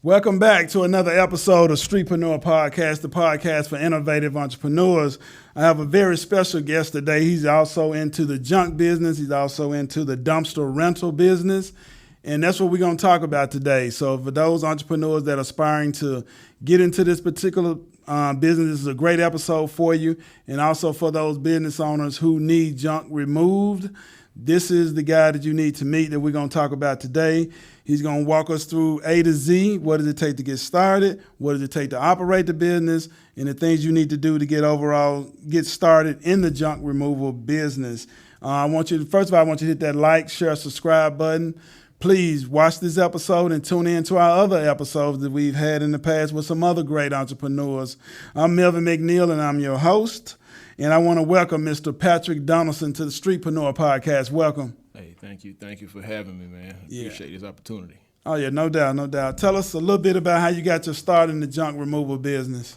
Welcome back to another episode of Streetpreneurpodcast, the podcast for innovative entrepreneurs. I have a very special guest today. He's also into the junk business. He's also into the dumpster rental business. And that's what we're going to talk about today. So for those entrepreneurs that are aspiring to get into this particular business, this is a great episode for you. And also for those business owners who need junk removed, this is the guy that you need to meet that we're going to talk about today. He's going to walk us through A to Z. What does it take to get started? What does it take to operate the business? And the things you need to do to get started in the junk removal business. First of all, I want you to hit that like, share, subscribe button. Please watch this episode and tune in to our other episodes that we've had in the past with some other great entrepreneurs. I'm Melvin McNeil, and I'm your host. And I want to welcome Mr. Patrick Donaldson to the Streetpreneurpodcast. Welcome. Hey, thank you. Thank you for having me, man. Appreciate this opportunity. Oh, yeah, no doubt. Tell us a little bit about how you got your start in the junk removal business.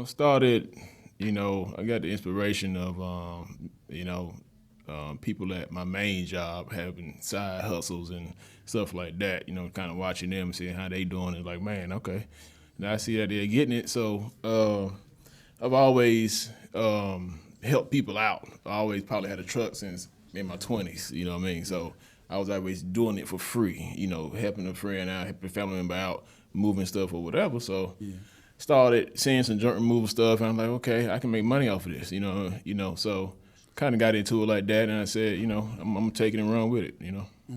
Started, I got the inspiration of, people at my main job having side hustles and stuff like that, kind of watching them, seeing how they doing it. Like, man, okay. Now I see that they're getting it. So I've always helped people out. I always probably had a truck since in my 20s, you know what I mean? So I was always doing it for free, helping a friend out, helping a family member out, moving stuff or whatever. So started seeing some junk removal stuff, and I'm like, okay, I can make money off of this, so kind of got into it like that, and I said, I'm gonna take it and run with it,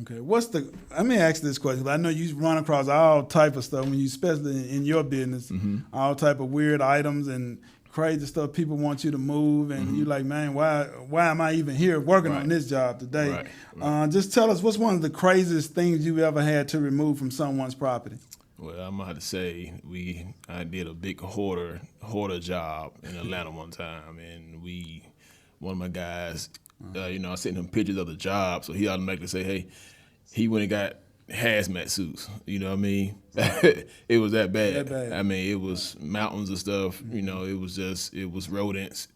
Okay, let me ask this question. I know you run across all type of stuff when you, especially in your business, all type of weird items and crazy stuff people want you to move, and you're like, man, why am I even here working on this job today? Right. Just tell us, what's one of the craziest things you've ever had to remove from someone's property? Well, I'm gonna have to say I did a big hoarder job in Atlanta one time, and one of my guys, I sent him pictures of the job, so he automatically say, hey, he went and got hazmat suits, you know what I mean? It was that bad. I mean, it was mountains of stuff, it was rodents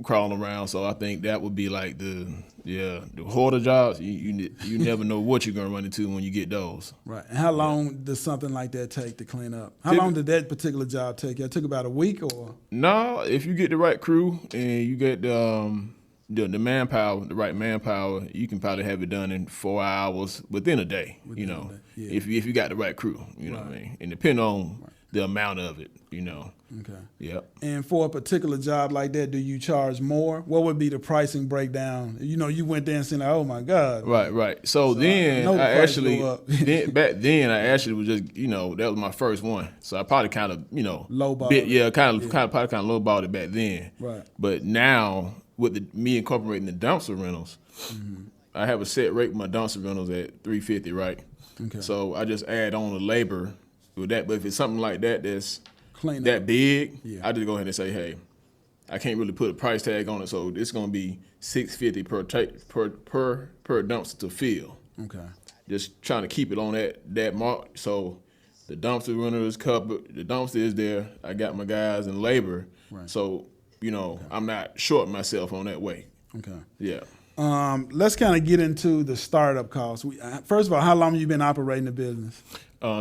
crawling around. So I think that would be like the hoarder jobs. You never know what you're gonna run into when you get those. Right. And how long does something like that take to clean up? How long did that particular job take? It took about a week, or? No, if you get the right crew and you get the manpower, the right manpower, you can probably have it done in 4 hours within a day. If you got the right crew, you know what I mean, and depending on the amount of it, Okay. Yep. And for a particular job like that, do you charge more? What would be the pricing breakdown? You went there and said, oh my God. Right. So then back then I actually was just, that was my first one. So I probably kind of, lowballed it. Kind of lowballed it back then. Right. But now with me incorporating the dumpster rentals, I have a set rate with my dumpster rentals at $350, right? Okay. So I just add on the labor with that. But if it's something like that that's clean that up. Big, I just go ahead and say, hey, I can't really put a price tag on it, so it's gonna be $650 per dumpster to fill. Okay. Just trying to keep it on that mark. So the dumpster rental is covered, the dumpster is there. I got my guys in labor, so I'm not short myself on that way. Okay. Yeah. Let's kind of get into the startup costs. First of all, how long have you been operating the business?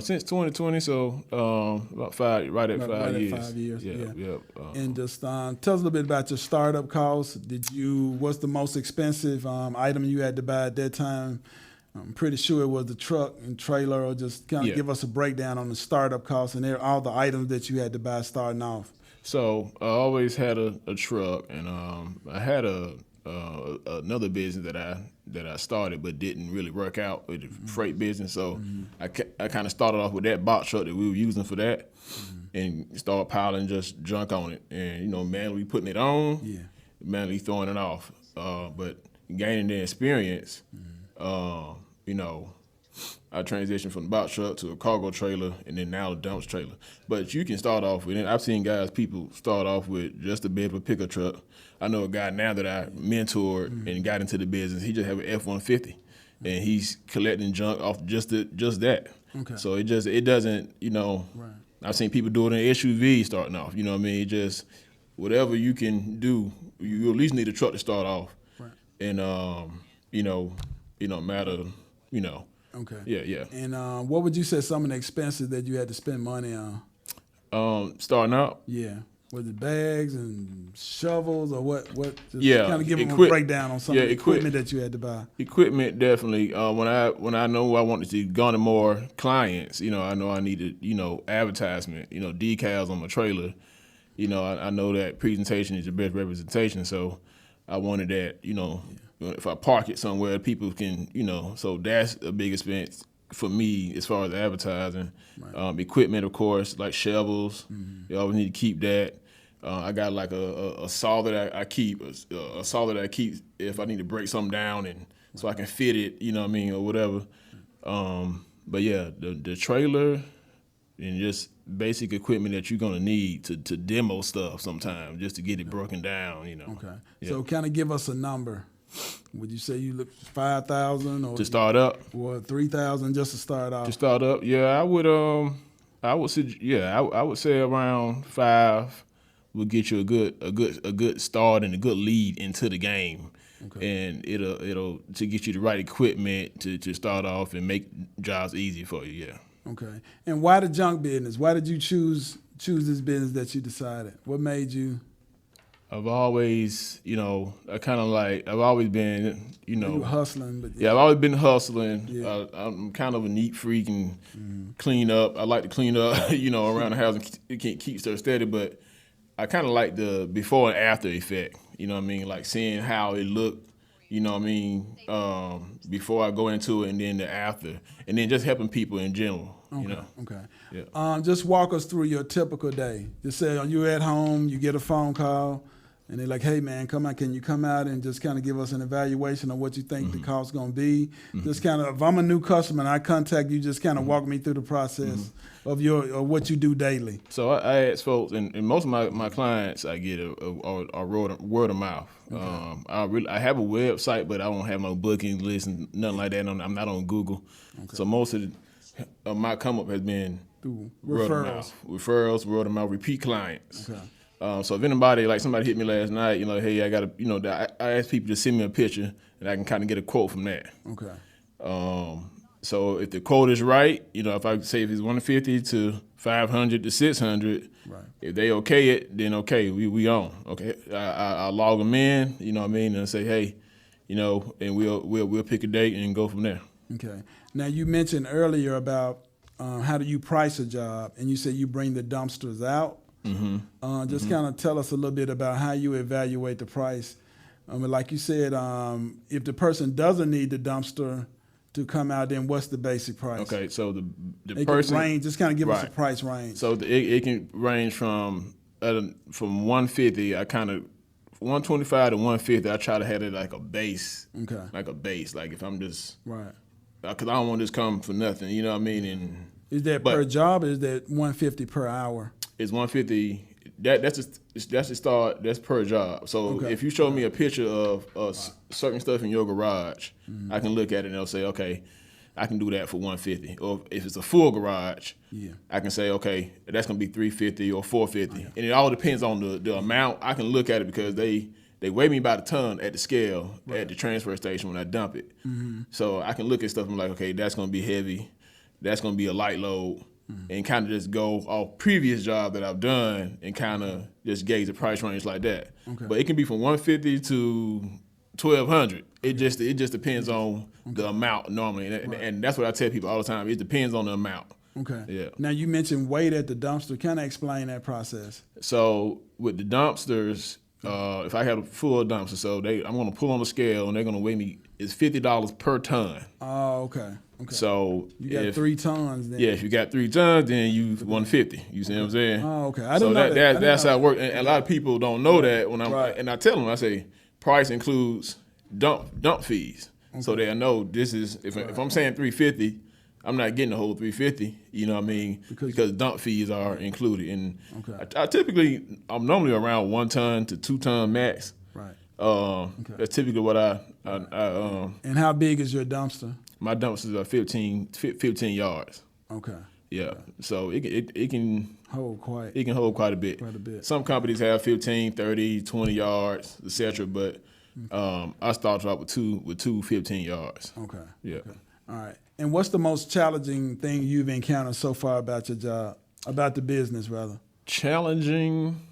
Since 2020, so about 5 years. 5 years. Yeah. And just tell us a little bit about your startup costs. What's the most expensive item you had to buy at that time? I'm pretty sure it was the truck and trailer, or just kind of give us a breakdown on the startup costs and all the items that you had to buy starting off. So I always had a truck, and I had another business that I started but didn't really work out with the freight business. So I kind of started off with that box truck that we were using for that, and started piling just junk on it, and manually putting it on, manually throwing it off. But gaining the experience, I transitioned from the box truck to a cargo trailer, and then now a dump trailer. But you can start off with it. I've seen people start off with just a bed of a pickup truck. I know a guy now that I mentored and got into the business. He just have an F-150, and he's collecting junk off just that. Okay. So it doesn't, Right. I've seen people do it in SUV starting off. You know what I mean? Just whatever you can do, you at least need a truck to start off. Right. And it don't matter, Okay. Yeah. And what would you say some of the expenses that you had to spend money on? Starting out. Yeah. Was it bags and shovels or what? Just Yeah, kind of give them a breakdown on some of the equipment that you had to buy. Equipment, definitely. When I know I wanted to garner more clients, I know I needed, advertisement, decals on my trailer. I know that presentation is your best representation, so I wanted that, if I park it somewhere, people can, so that's a big expense for me as far as advertising. Right. Equipment, of course, like shovels. You always need to keep that. I got like a saw that I keep, a saw that I keep if I need to break something down and so I can fit it, or whatever. But yeah, the trailer and just basic equipment that you're gonna need to demo stuff sometimes just to get it broken down, Okay. Yeah. So kind of give us a number. Would you say you look 5,000 or to start up? Or 3,000 just to start off? To start up, yeah, I would say around 5 will get you a good start and a good lead into the game. Okay. And it'll to get you the right equipment to start off and make jobs easy for you, yeah. Okay. And why the junk business? Why did you choose this business that you decided? What made you? I've always, I've always been, You were hustling, but yeah, I've always been hustling. Yeah. I'm kind of a neat freak and clean up. I like to clean up, around the house and keep stuff steady. But I kind of like the before and after effect. Like seeing how it looked. Before I go into it, and then the after, and then just helping people in general. Okay. Yeah. Just walk us through your typical day. Just say you're at home, you get a phone call, and they're like, "Hey, man, come out. Can you come out and just kind of give us an evaluation of what you think the cost's going to be?" Just kind of, if I'm a new customer and I contact you, just kind of walk me through the process of what you do daily. So I ask folks, and most of my clients, I get a word of mouth. Okay. I have a website, but I don't have no booking list and nothing like that. I'm not on Google. Okay. So most of my come up has been through referrals, word of mouth, repeat clients. Okay. So if anybody, like somebody hit me last night, hey, I got to, I ask people to send me a picture and I can kind of get a quote from that. Okay. So if the quote is right, if I say if it's 150 to 500 to 600, right. If they okay it, then okay, we on. Okay, I log them in, and say, hey, and we'll pick a date and go from there. Okay. Now you mentioned earlier about how do you price a job, and you said you bring the dumpsters out. Just kind of tell us a little bit about how you evaluate the price. Like you said, if the person doesn't need the dumpster to come out, then what's the basic price? Okay, so the it person can range. Just kind of give us right. a price range. So it can range from 150. I kind of 125 to 150. I try to have it like a base. Okay. Like a base. Like if I'm just right. Because I don't want this come for nothing. You know what I mean? And is that per job? Or is that 150 per hour? It's 150. That's the start. That's per job. So if you show me a picture of certain stuff in your garage, I can look at it and I'll say, okay, I can do that for 150. Or if it's a full garage, I can say, okay, that's gonna be 350 or 450. And it all depends on the amount. I can look at it because they weigh me by the ton at the scale at the transfer station when I dump it. So I can look at stuff and I'm like, okay, that's gonna be heavy. That's gonna be a light load. And kind of just go off previous job that I've done and kind of just gauge the price range like that. Okay. But it can be from 150 to 1,200. It just depends on the amount normally, and that's what I tell people all the time. It depends on the amount. Okay. Yeah. Now you mentioned weight at the dumpster. Kind of explain that process. So with the dumpsters, if I have a full dumpster, so I'm going to pull on the scale and they're going to weigh me. It's $50 per ton. Oh, okay. Okay. So you got 3 tons then. Yeah, if you got 3 tons, then you 150. You see what I'm saying? Oh, okay. I didn't know that. That's how it works. And a lot of people don't know that when and I tell them, I say price includes dump fees. Okay. So they'll know this is if I'm saying 350, I'm not getting the whole 350. You know what I mean? Because dump fees are included. And I'm normally around 1 ton to 2 ton max. Right. That's typically what I And how big is your dumpster? My dumpsters are 15 yards. Okay. Yeah. Okay. So it can hold quite. It can hold quite a bit. Quite a bit. Some companies have 15, 30, 20 yards, etc. But I started out with two 15 yards. Okay. Yeah. Okay. All right. And what's the most challenging thing you've encountered so far about your job, about the business, rather? Challenging.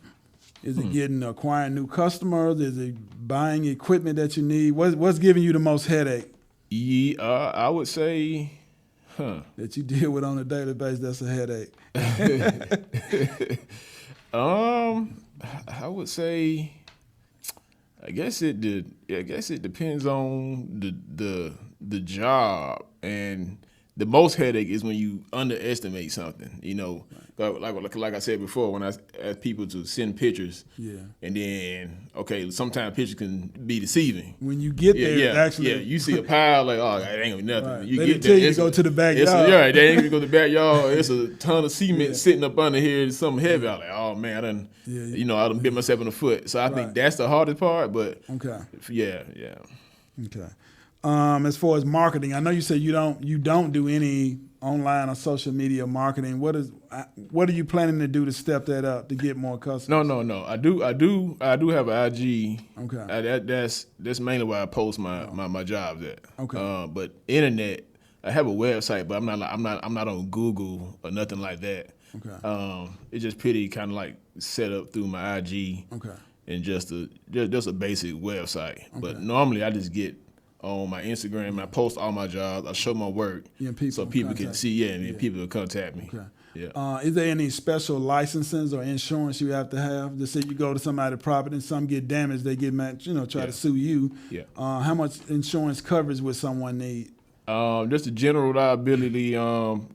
Is it acquiring new customers? Is it buying equipment that you need? What's giving you the most headache? Yeah, I would say, that you deal with on a daily basis, that's a headache. I would say, I guess it depends on the job, and the most headache is when you underestimate something. You know, like I said before, when I ask people to send pictures, and then sometimes pictures can be deceiving. When you get there, actually, you see a pile like, oh, it ain't gonna be nothing. Right. You they get tell there, you to go to the backyard. They ain't gonna go to the backyard. It's a ton of cement sitting up under here. It's something heavy. I'm like, oh man, I done bit myself in the foot. So I think that's the hardest part. But yeah. Okay. As far as marketing, I know you said you don't do any online or social media marketing. What are you planning to do to step that up to get more customers? No. I do have an IG. Okay. That's mainly where I post my jobs at. Okay. But internet, I have a website, but I'm not on Google or nothing like that. Okay. It's just pretty kind of like set up through my IG. Okay. And just a basic website. Okay. But normally I just get on my Instagram, I post all my jobs, I show my work, so people can see, and people will contact me. Okay. Yeah. Is there any special licenses or insurance you have to have? Just say you go to somebody's property and some get damaged, they get mad, try to sue you. Yeah. How much insurance coverage would someone need? Just a general liability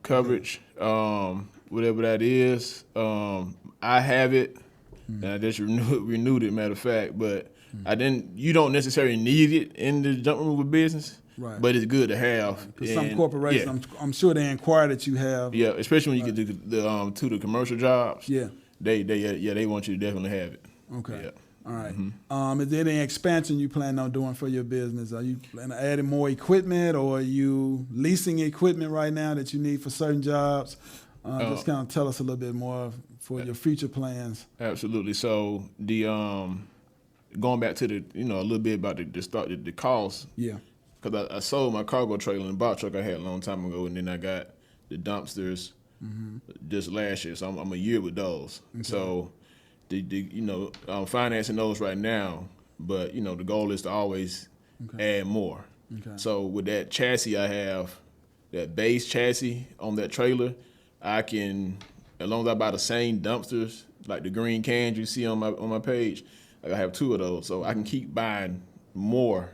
coverage, whatever that is. I have it. And I just renewed it, matter of fact, but you don't necessarily need it in the junk removal business, right? But it's good to have. Because some corporations, I'm sure they inquire that you have. Yeah, especially when you get to the commercial jobs. Yeah. They want you to definitely have it. Okay. Yeah. All right. Is there any expansion you plan on doing for your business? Are you planning on adding more equipment, or are you leasing equipment right now that you need for certain jobs? Just kind of tell us a little bit more for your future plans. Absolutely. So the going back to the a little bit about the cost. Yeah. Because I sold my cargo trailer and box truck I had a long time ago, and then I got the dumpsters just last year. So I'm a year with those. Okay. So I'm financing those right now, but the goal is to always add more. Okay. So with that chassis I have, that base chassis on that trailer, I can, as long as I buy the same dumpsters, like the green cans you see on my page, like I have 2 of those, so I can keep buying more.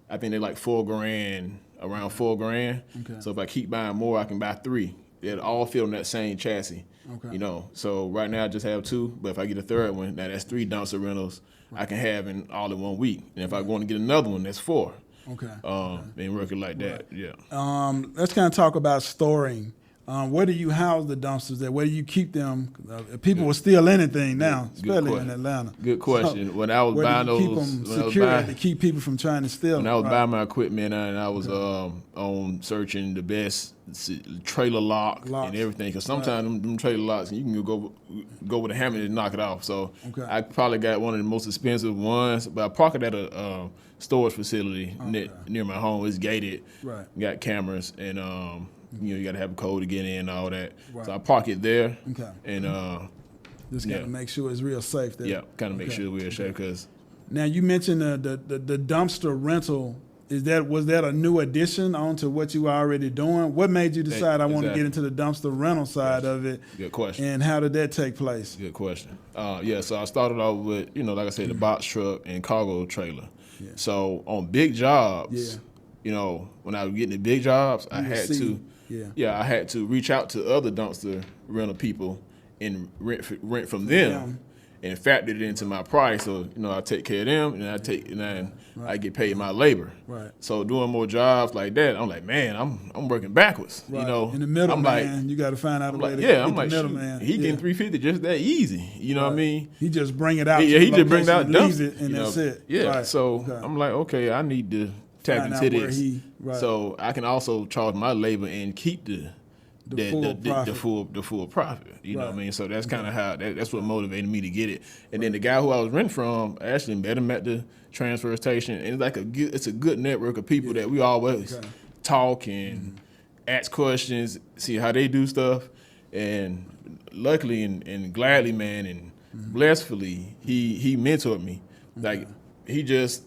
I think they're like $4,000, around $4,000. Okay. So if I keep buying more, I can buy 3. They'll all fit on that same chassis. Okay. So right now I just have 2, but if I get a third one, now that's 3 dumpster rentals I can have all in 1 week. And if I want to get another one, that's 4. Okay. And working like that. Yeah. Let's kind of talk about storing. Where do you house the dumpsters at? Where do you keep them? People will steal anything now, especially in Atlanta. Good question. So when I was buying those, keep them secure to keep people from trying to steal them. When I was buying my equipment and I was on searching the best trailer locks and everything, because sometimes them trailer locks, you can go with a hammer and knock it off. So I probably got one of the most expensive ones, but I park it at a storage facility near my home. It's gated, got cameras, and you got to have a code to get in and all that. Right. So I park it there. Okay. And just got to make sure it's real safe there. Yeah, kind of make sure we're safe. Because now you mentioned the dumpster rental. Was that a new addition onto what you were already doing? What made you decide I want to get into the dumpster rental side of it? Good question. And how did that take place? Good question. So I started off with like I said, the box truck and cargo trailer. Yeah. So on big jobs, when I was getting the big jobs, I had to reach out to other dumpster rental people and rent from them and factor it into my price. So I take care of them, and I get paid my labor. Right. So doing more jobs like that, I'm like, man, I'm working backwards. Right. In the middle, you got to find out a way to get the middleman. He getting $350 just that easy. You know what I mean? He just bring it out. He just brings it out, leaves it, and that's it. Yeah. Right. So I'm like, okay, I need to tap into this, so I can also charge my labor and keep the full profit. You know what I mean? So that's kind of how that's what motivated me to get it. And then the guy who I was renting from, I actually met him at the transfer station, and it's a good network of people that we always talk and ask questions, see how they do stuff. And luckily and gladly, man, and blissfully, he mentored me. Like I just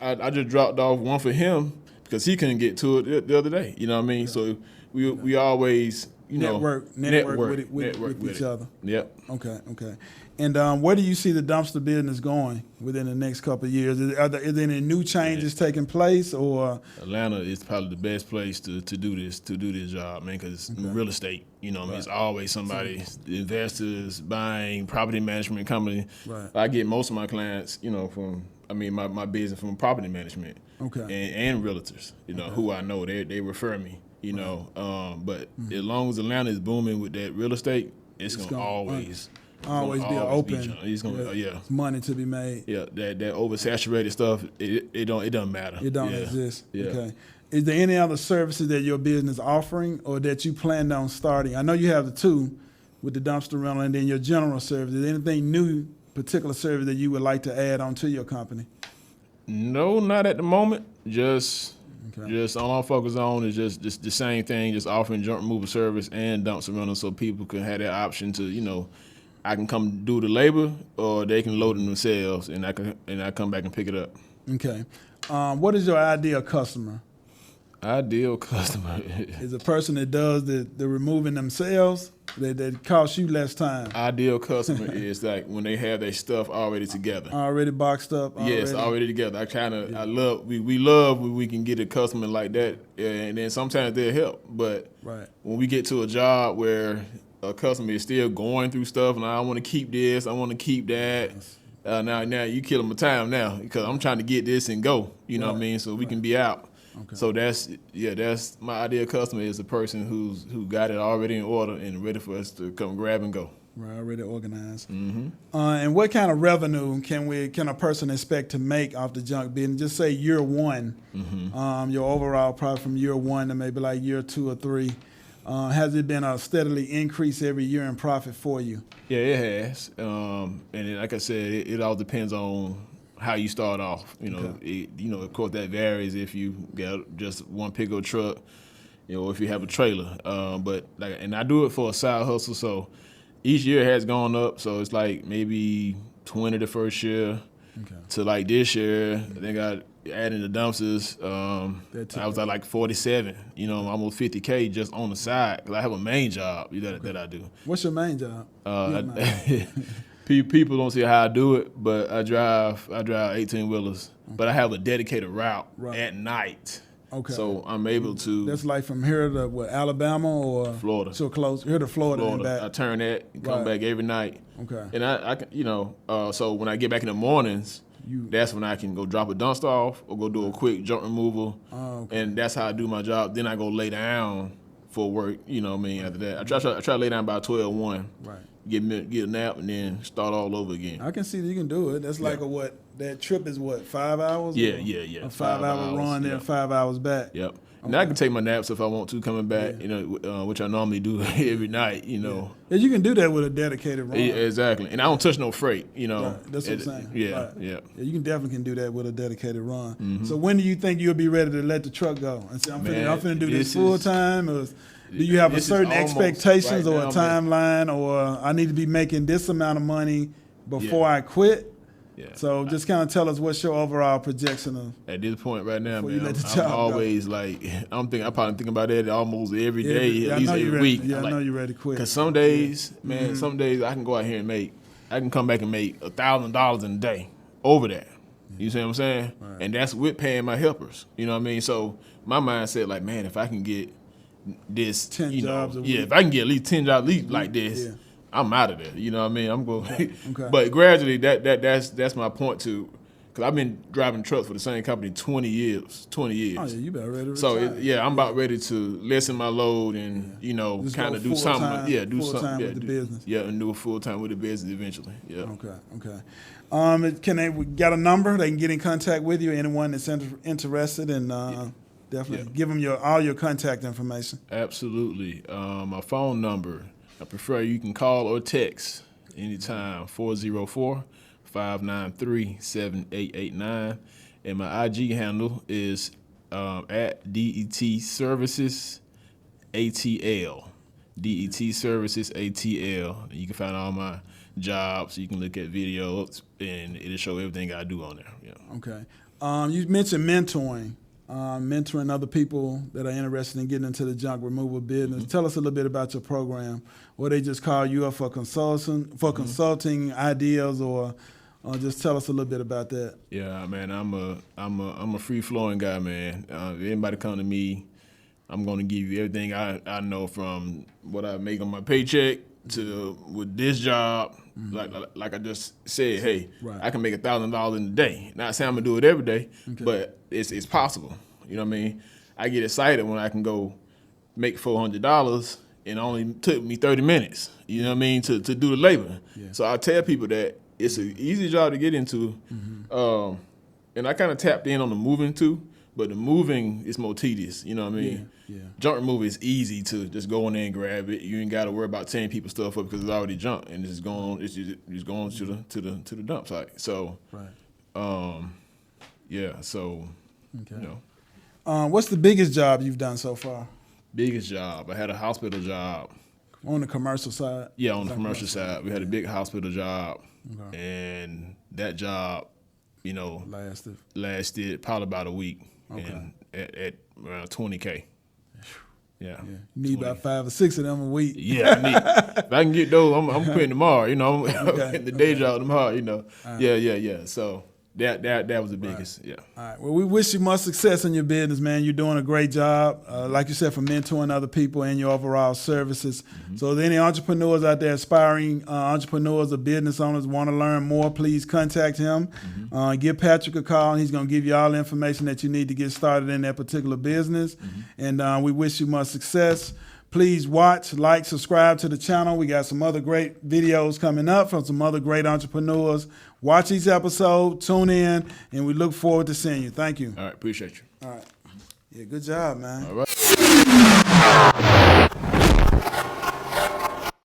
dropped off one for him because he couldn't get to it the other day. You know what I mean? So we always network with each other. Yep. Okay. And where do you see the dumpster business going within the next couple of years? Is there any new changes taking place, or Atlanta is probably the best place to do this job, man, because real estate. You know, I mean, it's always somebody, investors, buying, property management company. Right. I get most of my clients, from my business from property management. Okay. And realtors, who I know, they refer me. But as long as Atlanta is booming with that real estate, it's gonna always be open. It's gonna It's money to be made. Yeah, that oversaturated stuff, it doesn't matter. It don't exist. Yeah. Okay. Is there any other services that your business offering or that you planned on starting? I know you have the two with the dumpster rental and then your general service. Is there anything new, particular service that you would like to add on to your company? No, not at the moment. Just all I'm focused on is just the same thing, just offering junk removal service and dumpster rental so people can have that option to, I can come do the labor or they can load it themselves and I come back and pick it up. Okay. What is your ideal customer? Ideal customer is a person that does the removing themselves that costs you less time. Ideal customer is like when they have their stuff already together, already boxed up. Yes, already together. I love we love when we can get a customer like that, and then sometimes they'll help. But when we get to a job where a customer is still going through stuff, and I want to keep this, I want to keep that. Now you killing my time now because I'm trying to get this and go. You know what I mean? So we can be out. Okay. So that's my ideal customer is a person who got it already in order and ready for us to come grab and go. Right, already organized. Mm-hmm. And what kind of revenue can a person expect to make off the junk business? Just say year one, your overall profit from year one to maybe like year 2 or 3. Has it been a steadily increase every year in profit for you? Yeah, it has. And like I said, it all depends on how you start off. Of course that varies if you got just one pickup truck, if you have a trailer. And I do it for a side hustle, so each year has gone up. So it's like maybe 20 the first year to like this year. Then got adding the dumpsters. I was at like 47. Almost 50K just on the side because I have a main job that I do. What's your main job? People don't see how I do it, but I drive 18-wheelers. But I have a dedicated route at night. Okay. So I'm able to. That's like from here to Alabama or Florida. So close here to Florida. And back. I turn that and come back every night. Okay. And I so when I get back in the mornings, that's when I can go drop a dumpster off or go do a quick junk removal. And that's how I do my job. Then I go lay down for work. After that, I try to lay down by 12:1. Right. Get a nap and then start all over again. I can see that you can do it. That's like that trip is 5 hours? Yeah. A 5-hour run there, 5 hours back. Yep. And I can take my naps if I want to coming back, which I normally do every night, Yeah, you can do that with a dedicated run. Yeah, exactly. And I don't touch no freight, Right. That's what I'm saying. Yeah, right. Yeah, you can definitely do that with a dedicated run. Mm-hmm. So when do you think you'll be ready to let the truck go and say, I'm finna do this full time? Or do you have a certain expectations or a timeline, or I need to be making this amount of money before I quit? Yeah. So just kind of tell us what's your overall projection of. At this point right now, man, I'm always like, I probably think about that almost every day, at least every week. Yeah, I know you're ready to quit. Because some days, man, some days I can go out here and I can come back and make $1,000 in a day over that. You see what I'm saying? Right. And that's with paying my helpers. You know what I mean? So my mindset, like, man, if I can get this, 10 jobs a week. If I can get at least 10 jobs a week like this, I'm out of there. You know what I mean? I'm going. Okay. But gradually, that's my point too, because I've been driving trucks for the same company 20 years. Oh yeah, you about ready to retire. So I'm about ready to lessen my load and kind of do something. Do something with the business. Yeah, and do it full time with the business eventually. Yeah. Okay. We got a number? They can get in contact with you. Anyone that's interested in. Definitely. Give them all your contact information. Absolutely. My phone number, I prefer you can call or text anytime, 404-593-7889. And my IG handle is at DET Services ATL. DET Services ATL. You can find all my jobs. You can look at videos, and it'll show everything I do on there. Yeah. Okay. You mentioned mentoring. Mentoring other people that are interested in getting into the junk removal business. Tell us a little bit about your program. Or they just call you up for consulting ideas, or just tell us a little bit about that. Yeah, man, I'm a free flowing guy, man. If anybody come to me, I'm gonna give you everything I know, from what I make on my paycheck to with this job. Like I just said, hey, Right. I can make $1,000 in a day. Not saying I'm gonna do it every day, but it's possible. You know what I mean? I get excited when I can go make $400 and it only took me 30 minutes. You know what I mean? To do the labor. Yeah. So I tell people that it's an easy job to get into, and I kind of tapped in on the moving too. But the moving is more tedious, you know what I mean? Yeah. Junk removal is easy to just go in there and grab it. You ain't got to worry about tearing people's stuff up because it's already junk and it's just going. It's just going to the dump site. So, Right. yeah. So, Okay. you know, What's the biggest job you've done so far? biggest job. I had a hospital job. On the commercial side? Yeah, on the commercial side, we had a big hospital job, and that job, you know, lasted probably about a week, and at around $20K. Yeah. You need about 5 or 6 of them a week. Yeah, if I can get those, I'm quitting tomorrow. You know, I'm getting the day job tomorrow. You know, yeah. So that was the biggest. Yeah. All right. Well, we wish you much success in your business, man. You're doing a great job, like you said, for mentoring other people and your overall services. So, if any entrepreneurs out there, aspiring entrepreneurs or business owners, want to learn more, please contact him. Give Patrick a call, and he's going to give you all the information that you need to get started in that particular business. And we wish you much success. Please watch, like, subscribe to the channel. We got some other great videos coming up from some other great entrepreneurs. Watch each episode, tune in, and we look forward to seeing you. Thank you. All right, appreciate you. All right. Yeah, good job, man. All right.